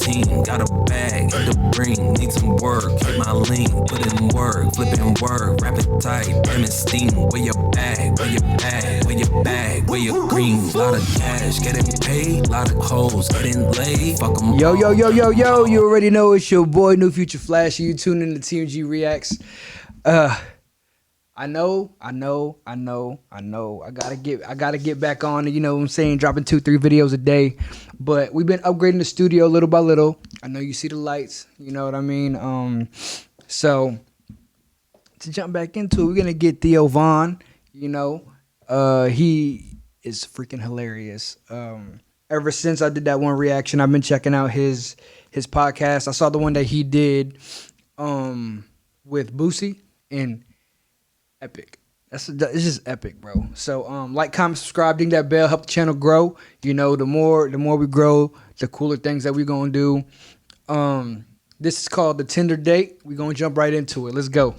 team. Got a bag in the bring, need some work. Keep my lean, put in work, flipping work. Rapid tight, damn it steam. Where your bag, where your bag, where your bag, where your green. Lot of cash, getting paid, lot of hoes, getting laid. Fuck 'em. Yo, yo, yo, yo, yo, you already know it's your boy, NewFutureFlasH. You tune in to TMG Reacts. I know. I gotta get back on, you know what I'm saying, dropping 2-3 videos a day. But we've been upgrading the studio little by little. I know you see the lights, you know what I mean? So to jump back into it, we're gonna get Theo Von, you know. He is freaking hilarious. Ever since I did that one reaction, I've been checking out his podcast. I saw the one that he did with Boosie, and epic. It's just epic, bro. So like, comment, subscribe, ding that bell, help the channel grow. You know, the more we grow, the cooler things that we're gonna do. This is called the Tinder date. We're gonna jump right into it. Let's go.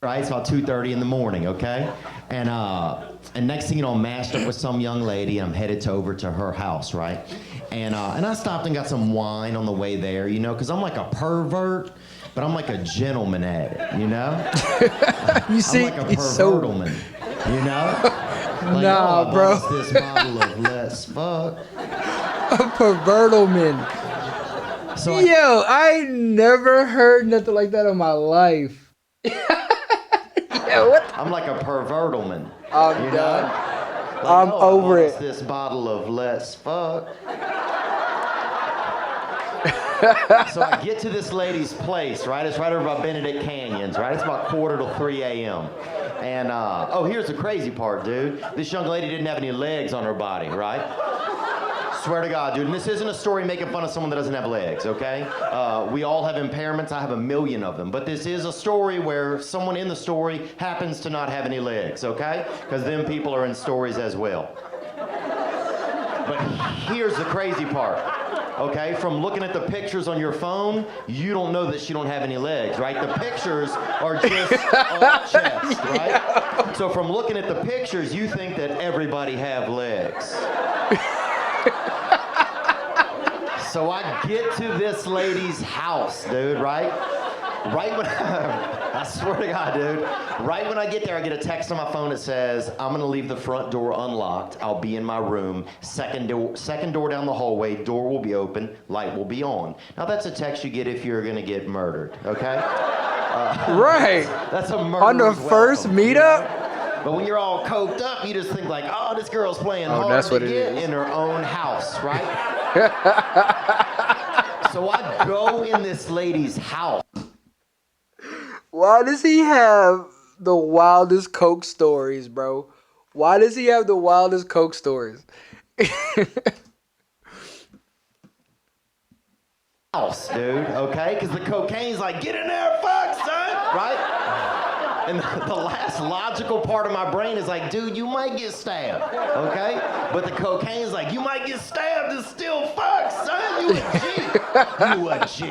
Right, it's about 2:30 in the morning, okay? And next thing you know, I'm mashed up with some young lady. I'm headed over to her house, right? And I stopped and got some wine on the way there, you know, because I'm like a pervert, but I'm like a gentleman at it, you know? You see, I'm like a it's so... pervertleman, you know? Like, nah, oh, bro. This bottle of Let's Fuck. A pervertleman. So yo, I never heard nothing like that in my life. Yo, what? I'm like a pervertleman. I'm you done. Know? Like, I'm over it. This bottle of Let's Fuck. So I get to this lady's place, right? It's right over by Benedict Canyons, right? It's about 2:45 a.m. And, oh, here's the crazy part, dude. This young lady didn't have any legs on her body, right? Swear to God, dude. And this isn't a story making fun of someone that doesn't have legs, okay? We all have impairments. I have a million of them. But this is a story where someone in the story happens to not have any legs, okay? Because them people are in stories as well. But here's the crazy part. Okay, from looking at the pictures on your phone, you don't know that she don't have any legs, right? The pictures are just a chest, right? So from looking at the pictures, you think that everybody have legs. So I get to this lady's house, dude, right? Right when I swear to God, dude, right when I get there, I get a text on my phone that says, I'm gonna leave the front door unlocked. I'll be in my room. Second door down the hallway, door will be open, light will be on. Now that's a text you get if you're gonna get murdered, okay? Right. That's a murder. On the first meetup? You know? But when you're all coked up, you just think like, oh, this girl's playing hard that's to what it get is. in her own house, right? So I go in this lady's house. Why does he have the wildest coke stories, bro? Why does he have the wildest coke stories? House, dude, okay? Because the cocaine's like, get in there, fuck, son, right? And the last logical part of my brain is like, dude, you might get stabbed, okay? But the cocaine's like, you might get stabbed and still fuck, son, you a G. You a G.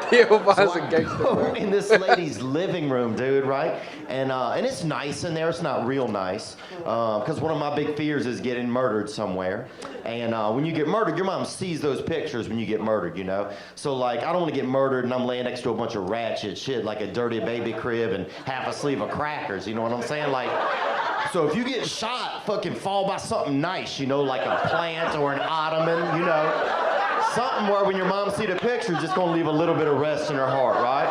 Theo Von's So a gangster, go bro. in this lady's living room, dude, right? And it's nice in there. It's not real nice. Because one of my big fears is getting murdered somewhere. And when you get murdered, your mom sees those pictures when you get murdered, you know? So, like, I don't want to get murdered and I'm laying next to a bunch of ratchet shit, like a dirty baby crib and half a sleeve of crackers, you know what I'm saying? Like, so if you get shot, fucking fall by something nice, you know, like a plant or an ottoman, you know? Something where when your mom see the pictures, it's gonna leave a little bit of rest in her heart, right?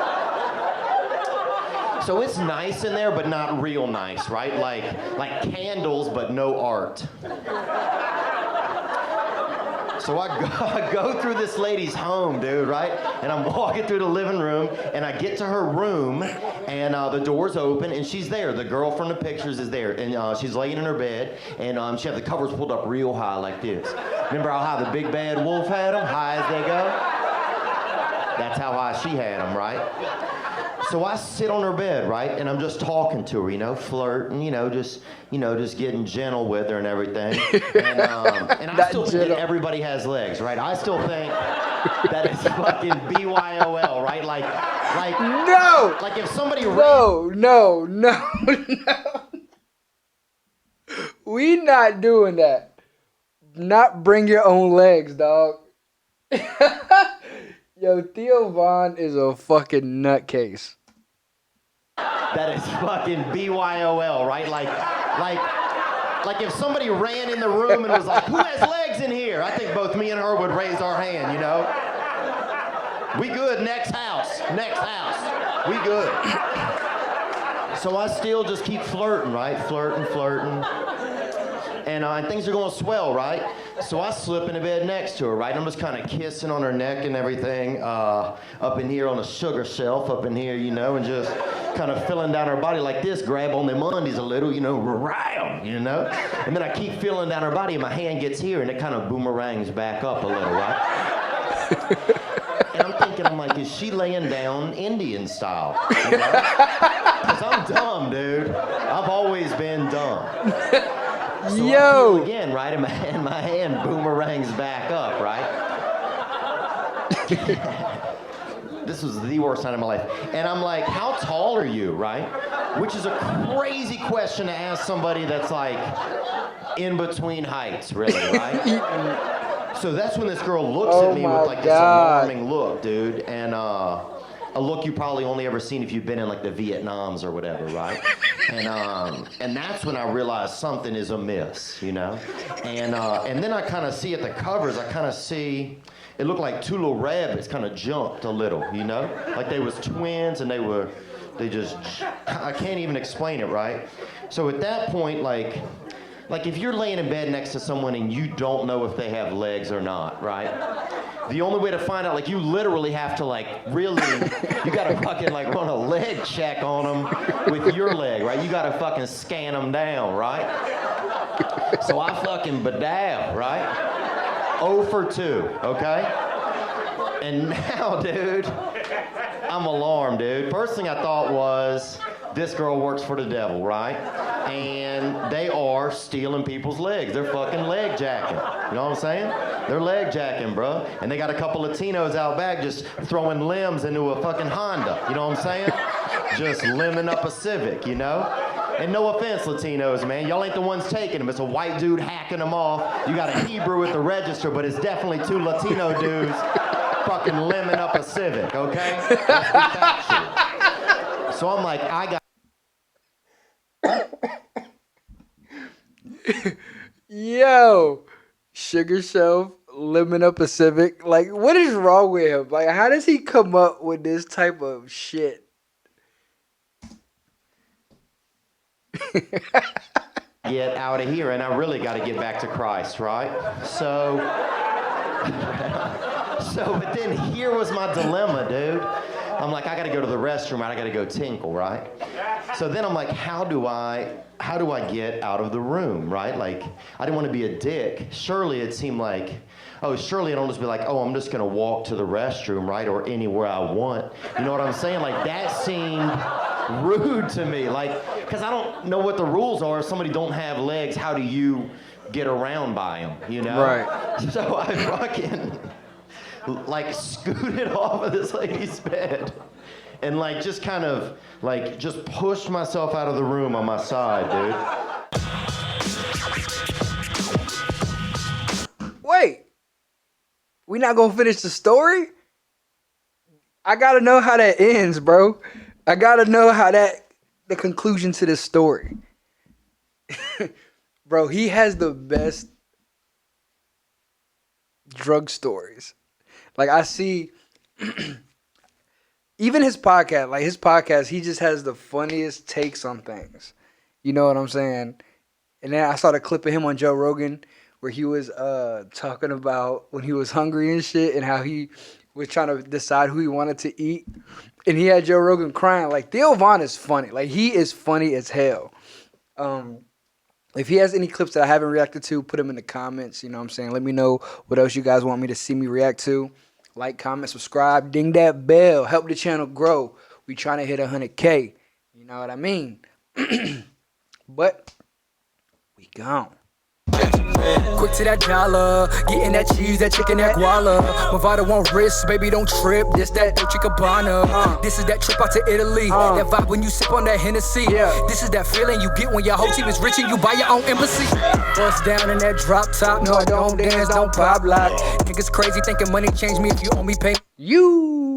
So it's nice in there, but not real nice, right? Like candles, but no art. So I go through this lady's home, dude, right? And I'm walking through the living room, and I get to her room, and the door's open, and she's there. The girl from the pictures is there, and she's laying in her bed, and she had the covers pulled up real high like this. Remember how high the big bad wolf had them? High as they go? That's how high she had them, right? So I sit on her bed, right, and I'm just talking to her, you know, flirting, just getting gentle with her and everything. And I still think that everybody has legs, right? I still think that it's fucking BYOL, right? Like No! Like if somebody No. We not doing that. not bring your own legs, dog. Yo, Theo Von is a fucking nutcase. That is fucking BYOL, right? Like if somebody ran in the room and was like, who has legs in here? I think both me and her would raise our hand, you know? We good, next house, we good. So I still just keep flirting, right? Flirting. And things are going swell, right? So I slip into bed next to her, right? I'm just kind of kissing on her neck and everything, up in here on a sugar shelf, up in here, you know, and just kind of feeling down her body like this, grab on them undies a little, you know, you know? And then I keep feeling down her body and my hand gets here and it kind of boomerangs back up a little, right? And I'm thinking, I'm like, is she laying down Indian style? You know? Because I'm dumb, dude. I've always been dumb. So Yo! I feel again, right? And my hand boomerangs back up, right? This was the worst time of my life. And I'm like, how tall are you, right? Which is a crazy question to ask somebody that's like in between heights, really, right? So that's when this girl looks at me with like this alarming look, dude. And a look you probably only ever seen if you've been in like the Vietnams or whatever, right? And that's when I realized something is amiss, you know? And then I kind of see at the covers, I kind of see, it looked like two little rabbits kind of jumped a little, you know? Like they was twins and they just, I can't even explain it, right? So at that point, like if you're laying in bed next to someone and you don't know if they have legs or not, right? The only way to find out, like you literally have to like really, you gotta fucking like run a leg check on them with your leg, right? You gotta fucking scan them down, right? So I fucking bedabbed, right? 0 for 2, okay? And now, dude, I'm alarmed, dude. First thing I thought was, this girl works for the devil, right? And they are stealing people's legs. They're fucking leg jacking. You know what I'm saying? They're leg jacking, bro. And they got a couple Latinos out back just throwing limbs into a fucking Honda. You know what I'm saying? Just limbing up a Civic, you know? And no offense, Latinos, man. Y'all ain't the ones taking them. It's a white dude hacking them off. You got a Hebrew at the register, but it's definitely two Latino dudes fucking limbing up a Civic, okay? Let's be factual. So I'm like, I got... Yo, Sugar Shelf, living up a Civic. Like, what is wrong with him? Like, how does he come up with this type of shit? Get out of here, and I really got to get back to Christ, right? So, but then here was my dilemma, dude. I'm like, I got to go to the restroom, right? I got to go tinkle, right? So then I'm like, how do I get out of the room, right? Like, I didn't want to be a dick. Surely it seemed like, surely I don't just be like, I'm just going to walk to the restroom, right? Or anywhere I want. You know what I'm saying? Like, that seemed rude to me. Like, because I don't know what the rules are. If somebody don't have legs, how do you get around by them, you know? Right. So I fucking, like, scooted off of this lady's bed. And like just kind of like just pushed myself out of the room on my side, dude. Wait, we not gonna finish the story? I gotta know how that ends, bro. I gotta know how the conclusion to this story. Bro, he has the best drug stories. Like I see. Even his podcast, he just has the funniest takes on things. You know what I'm saying? And then I saw the clip of him on Joe Rogan where he was talking about when he was hungry and shit and how he was trying to decide who he wanted to eat. And he had Joe Rogan crying. Like, Theo Von is funny. Like, he is funny as hell. If he has any clips that I haven't reacted to, put them in the comments. You know what I'm saying? Let me know what else you guys want me to see me react to. Like, comment, subscribe, ding that bell. Help the channel grow. We trying to hit 100K. You know what I mean? But we gone. Quick to that dollar, getting that cheese, that chicken, that guala. Movado on wrist, baby, don't trip. This that Dolce Gabbana. This is that trip out to Italy. That vibe when you sip on that Hennessy. This is that feeling you get when your whole team is rich and you buy your own embassy. Bust down in that drop top. No, I don't dance, don't pop like. Niggas crazy thinking money changed me if you owe me pay. You